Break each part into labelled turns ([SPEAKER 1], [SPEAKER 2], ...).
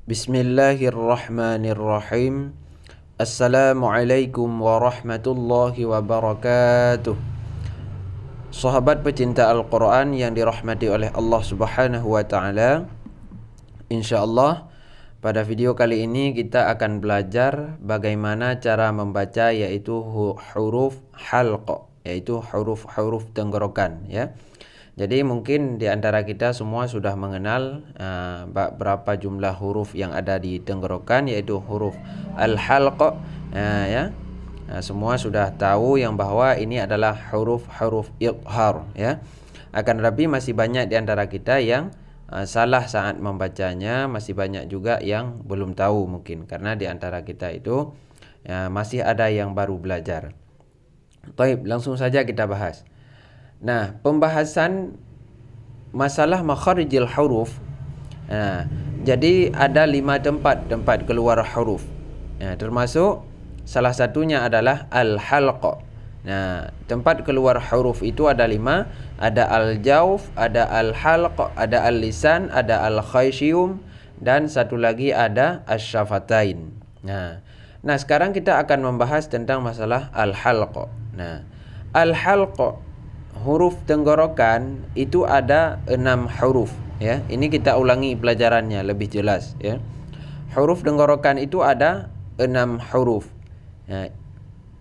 [SPEAKER 1] Bismillahirrahmanirrahim. Assalamualaikum warahmatullahi wabarakatuh. Sahabat pecinta Al-Quran yang dirahmati oleh Allah Subhanahu wa ta'ala, InsyaAllah pada video kali ini kita akan belajar bagaimana cara membaca yaitu huruf halq, yaitu huruf-huruf tenggorokan, ya. Jadi mungkin di antara kita semua sudah mengenal berapa jumlah huruf yang ada di tenggorokan, yaitu huruf al-halq, ya. Semua sudah tahu yang bahwa ini adalah huruf-huruf idhar, ya. Akan tetapi masih banyak di antara kita yang salah saat membacanya, masih banyak juga yang belum tahu mungkin karena di antara kita itu masih ada yang baru belajar. Baik, langsung saja kita bahas. Nah, pembahasan masalah makharijil huruf. Jadi ada 5 tempat keluar huruf. Termasuk salah satunya adalah al-halq. Nah, tempat keluar huruf itu ada 5. Ada al-jawf, ada al-halq, ada al-lisan, ada al-khayshiyum, dan satu lagi ada asy-syafatain. Nah, sekarang kita akan membahas tentang masalah al-halq. Nah, al-halq, huruf tenggorokan itu ada 6 huruf, ya. Ini kita ulangi pelajarannya lebih jelas, ya. Huruf tenggorokan itu ada 6 huruf, ya,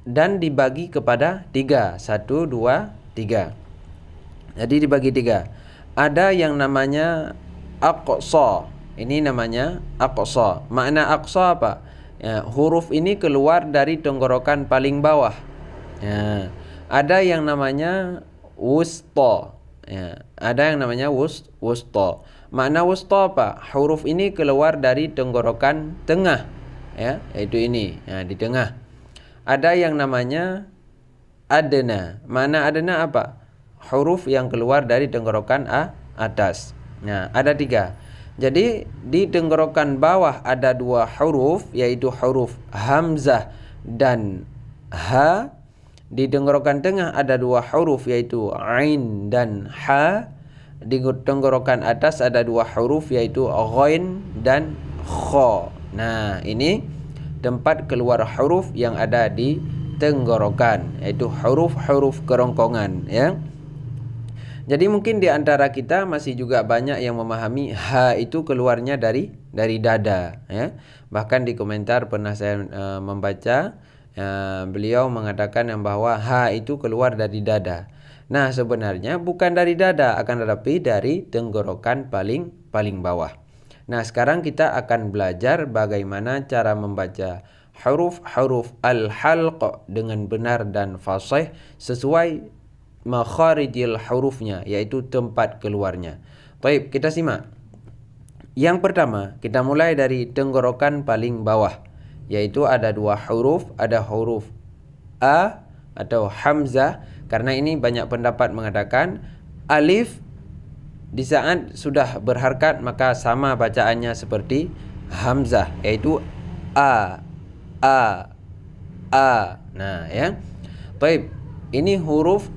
[SPEAKER 1] dan dibagi kepada 3. 1, 2, 3. Jadi dibagi 3. Ada yang namanya aqsa. Ini namanya aqsa. Makna aqsa apa? Ya, huruf ini keluar dari tenggorokan paling bawah. Ya. Ada yang namanya wusta, ya. Ada yang namanya wusta. Makna wusta apa? Huruf ini keluar dari tenggorokan tengah, ya, yaitu ini, ya, di tengah. Ada yang namanya adna. Makna adna apa? Huruf yang keluar dari tenggorokan atas. Nah, ada 3. Jadi di tenggorokan bawah ada 2 huruf, yaitu huruf hamzah dan ha. Di tenggorokan tengah ada 2 huruf, yaitu ain dan ha. Di tenggorokan atas ada 2 huruf, yaitu ghain dan kha. Nah, ini tempat keluar huruf yang ada di tenggorokan, yaitu huruf-huruf kerongkongan, ya. Jadi mungkin di antara kita masih juga banyak yang memahami ha itu keluarnya dari dada, ya. Bahkan di komentar pernah saya membaca beliau mengatakan yang bahwa ha itu keluar dari dada. Nah, sebenarnya bukan dari dada, akan tetapi dari tenggorokan paling bawah. Nah, sekarang kita akan belajar bagaimana cara membaca huruf-huruf al-halq dengan benar dan fasih sesuai makharijil hurufnya, yaitu tempat keluarnya. Baik, kita simak. Yang pertama, kita mulai dari tenggorokan paling bawah, yaitu ada 2 huruf, ada huruf a atau hamzah. Karena ini banyak pendapat mengatakan alif di saat sudah berharakat maka sama bacaannya seperti hamzah, yaitu a. Nah, ya. Baik, ini huruf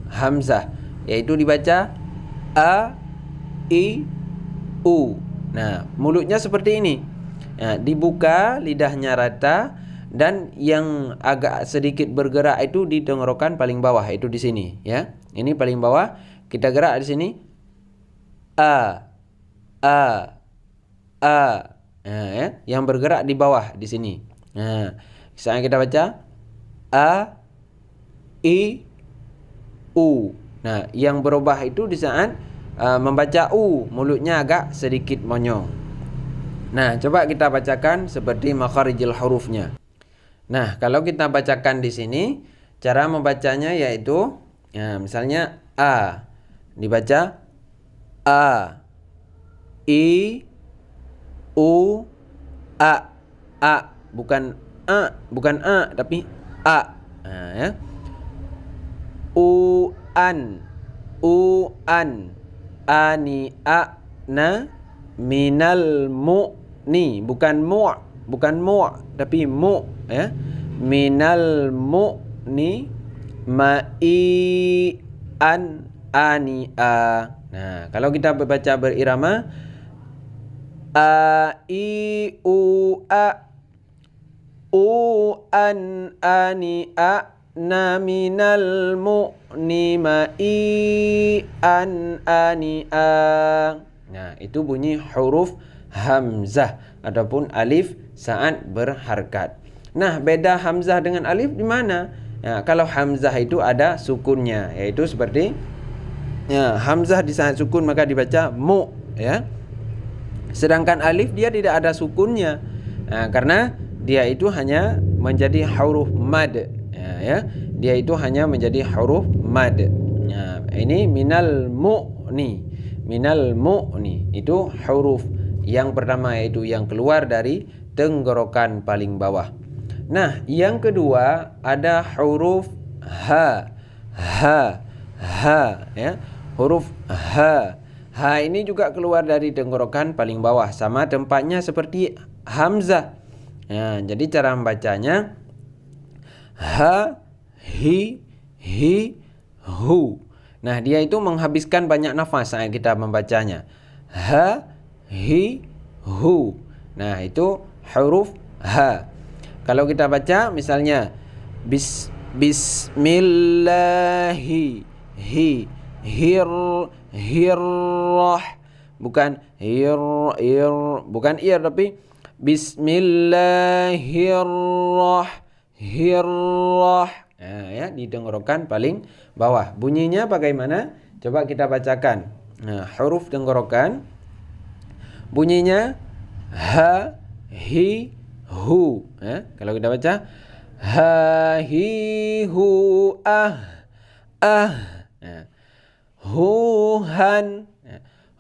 [SPEAKER 1] hamzah, yaitu dibaca a, i, u. Nah, mulutnya seperti ini. Nah, dibuka, lidahnya rata, dan yang agak sedikit bergerak itu di tenggorokan paling bawah, itu di sini, ya. Ini paling bawah, kita gerak di sini. A. Nah, ya, yang bergerak di bawah di sini. Nah, misalnya kita baca a, i, u. Nah, yang berubah itu di saat membaca u, mulutnya agak sedikit monyong. Nah, coba kita bacakan seperti makharijil hurufnya. Nah, kalau kita bacakan di sini, cara membacanya yaitu, ya, misalnya a, dibaca a, i, u, a, bukan a, tapi a. Nah, ya. An, ani, a, na, minal mu'ni, bukan mu', tapi mu', ya. Minal mu'ni ma'i an ani a. Nah, kalau kita baca berirama A I U A U an ani a na minal mu'ni ma I an ani a. Nah, itu bunyi huruf hamzah ataupun alif saat berharkat. Nah, beda hamzah dengan alif di mana? Nah, kalau hamzah itu ada sukunnya, yaitu seperti hamzah di saat sukun maka dibaca mu, ya. Sedangkan alif dia tidak ada sukunnya, karena dia itu hanya menjadi huruf mad, ya. Dia itu hanya menjadi huruf mad. Ini minal mu'ni, minal mu'ni itu huruf yang pertama, yaitu yang keluar dari tenggorokan paling bawah. Nah, yang kedua ada huruf ha, ya. Huruf ha. Ha ini juga keluar dari tenggorokan paling bawah, sama tempatnya seperti hamzah. Jadi cara membacanya ha, hi, hu. Nah, dia itu menghabiskan banyak nafas saat kita membacanya. Ha, hi, hu. Nah, itu huruf ha. Kalau kita baca misalnya bismillahi hirrah, bukan bukan tapi bismillahirrah, ya, di tenggorokan paling bawah. Bunyinya bagaimana? Coba kita bacakan. Huruf tenggorokan bunyinya ha, hi, hu. Kalau kita baca ha, hi, hu,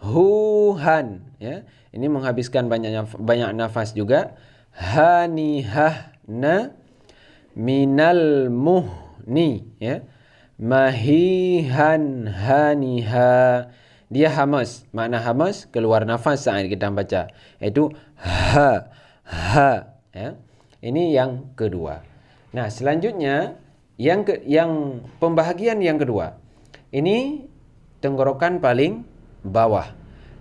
[SPEAKER 1] huhan, ya. Ini menghabiskan banyak nafas juga. Hanihahna minal muhni, ya. Mahihan haniha. Dia hamas. Makna hamas keluar nafas saat kita baca. Itu ha, ya. Ini yang kedua. Nah, selanjutnya yang pembahagian yang kedua. Ini tenggorokan paling bawah.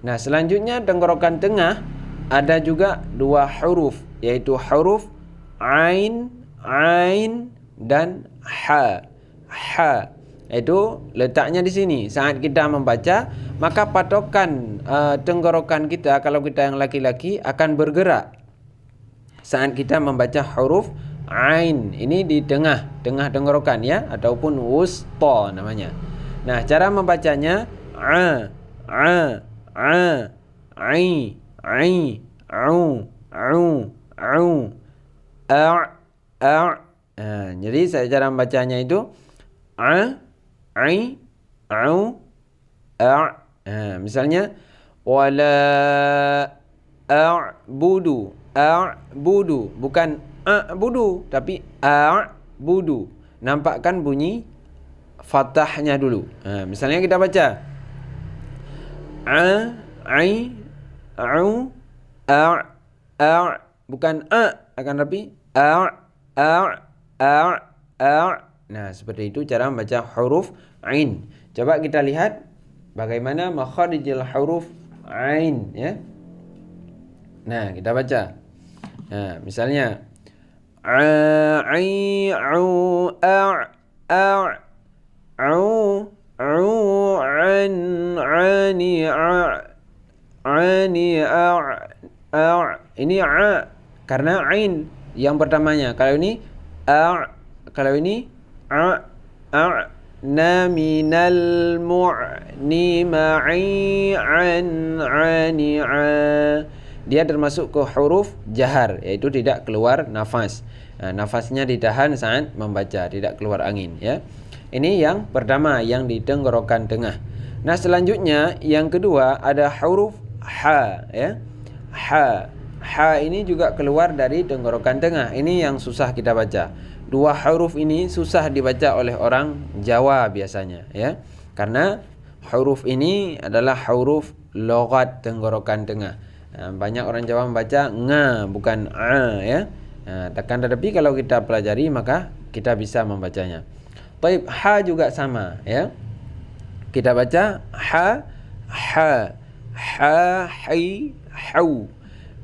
[SPEAKER 1] Nah, selanjutnya tenggorokan tengah ada juga dua huruf, yaitu huruf ain dan ha. Itu letaknya di sini. Saat kita membaca, maka patokan tenggorokan kita, kalau kita yang laki-laki, akan bergerak saat kita membaca huruf ain. Ini di tengah tenggorokan, ya, ataupun wusta namanya. Nah, cara membacanya jadi cara membacanya itu misalnya wala a'budu, bukan a'budu tapi a'budu. Nampakkan bunyi fathahnya dulu. Misalnya kita baca bukan akan tapi Nah, seperti itu cara membaca huruf ain. Coba kita lihat bagaimana makharijul huruf ain, ya. Nah, kita baca. Misalnya ini karena ain yang pertamanya. Kalau ini na minal mu'ni ma'i dia termasuk ke huruf jahar, yaitu tidak keluar nafas. Nafasnya ditahan saat membaca, tidak keluar angin, ya. Ini yang pertama yang di tenggorokan tengah. Nah, selanjutnya yang kedua ada huruf ha, ya. Ha ini juga keluar dari tenggorokan tengah. Ini yang susah kita baca. Dua huruf ini susah dibaca oleh orang Jawa biasanya, ya. Karena huruf ini adalah huruf loghat tenggorokan tengah. Banyak orang Jawa membaca nga bukan a, ya. Tetapi kalau kita pelajari maka kita bisa membacanya. Baik, ha juga sama, ya. Kita baca ha, hi, hau.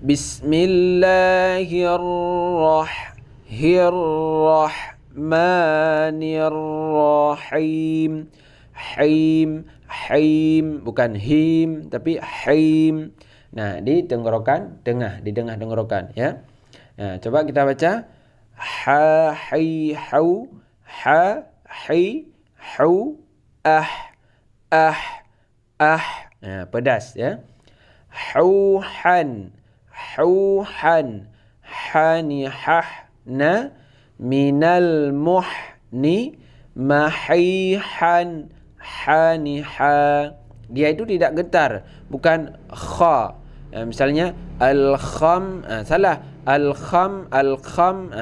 [SPEAKER 1] Bismillahirrahmanirrahim. Haim, haim, bukan him tapi haim. Nah, di tenggorokan tengah, di tengah tenggorokan ya. Nah, coba kita baca ha hai hau, ha hai hau, ah Nah, pedas ya. Hauhan, hauhan, hanihahna minal muhni mahihan haniha. Dia itu tidak getar, bukan kha. Misalnya al-kham, salah. Al-kham,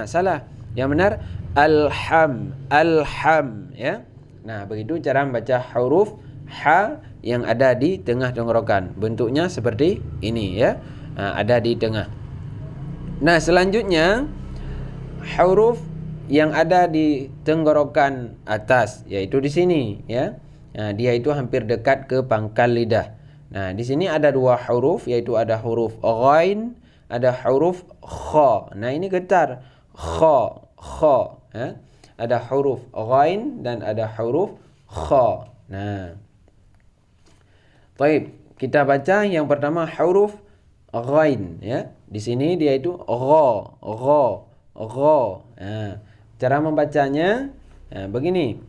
[SPEAKER 1] salah. Yang benar alham, alham ya. Nah, begitu cara membaca huruf ha yang ada di tengah tenggorokan. Bentuknya seperti ini ya. Ada di tengah. Nah, selanjutnya huruf yang ada di tenggorokan atas, yaitu di sini ya. Nah, dia itu hampir dekat ke pangkal lidah. Nah, di sini ada dua huruf, yaitu ada huruf ghain, ada huruf kha. Nah, ini getar. Kha ya. Ada huruf ghain dan ada huruf kha. Nah, baik, kita baca yang pertama huruf ghain ya. Di sini dia itu gha. Cara membacanya begini.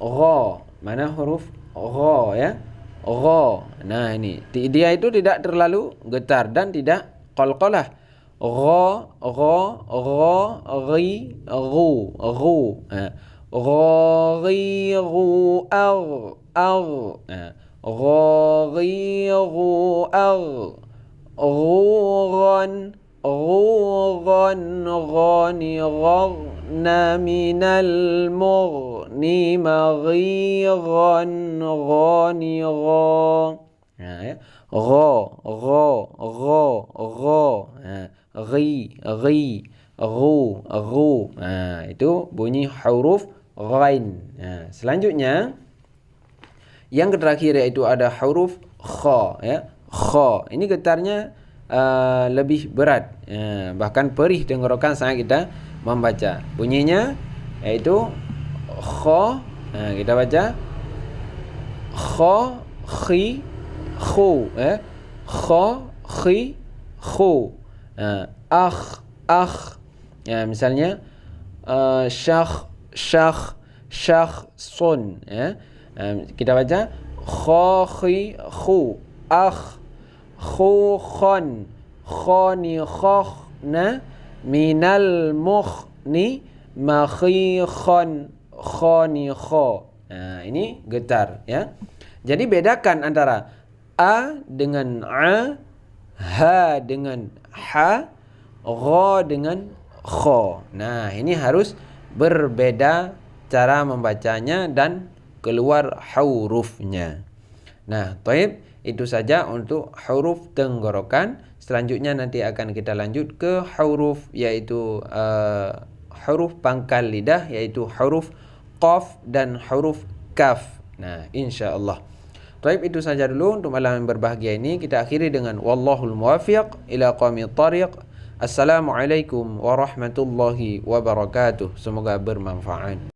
[SPEAKER 1] Gha, mana huruf gha ya? Gha. Nah, ini dia itu tidak terlalu getar dan tidak qalqalah. Gha, ghi, ghu. Ghi, ghu, غيغ غوغن غاني غغن من المغني مغيغا غاني غا غي غو. Itu bunyi huruf ghain. Selanjutnya yang terakhir yaitu ada huruf kha ya. Kha ini getarnya lebih berat, bahkan perih tenggorokan saat kita membaca. Bunyinya yaitu kha. Kita baca kha khi khu kha khi khu. Misalnya syakh sun ya. Kita baca kha khi khu khu khon khani khakhna minal mukhni makhikhan khani kha. Ini getar ya. Jadi bedakan antara a dengan a, ha dengan ha, gha dengan kha. Nah, ini harus berbeda cara membacanya dan keluar hurufnya. Nah, taib, itu saja untuk huruf tenggorokan. Selanjutnya nanti akan kita lanjut ke huruf, yaitu huruf pangkal lidah, yaitu huruf qaf dan huruf kaf. Nah, insya-Allah. Taib, itu saja dulu untuk malam yang berbahagia ini. Kita akhiri dengan wallahul muwaffiq ila aqwamit thariq. Assalamualaikum warahmatullahi wabarakatuh. Semoga bermanfaat.